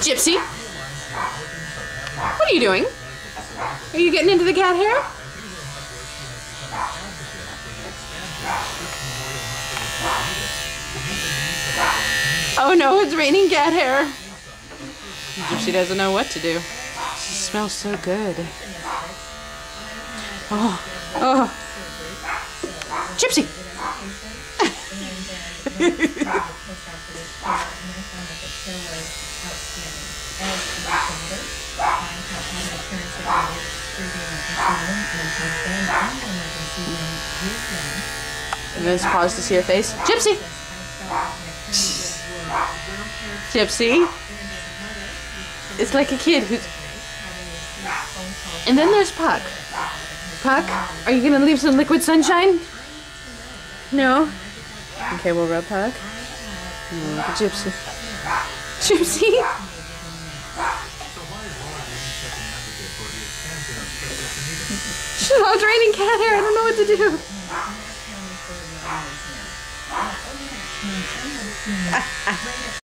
Gypsy, what are you doing? Are you getting into the cat hair? Oh no, it's raining cat hair. Gypsy doesn't know what to do. She smells so good. Oh, oh. Gypsy! And then just pause to see her face. Gypsy! Gypsy. It's like a kid who's... And then there's Puck. Puck, are you gonna leave some liquid sunshine? No? Okay, we'll rub Puck. Oh, Gypsy. Gypsy? Oh, it's raining cat hair. I don't know what to do.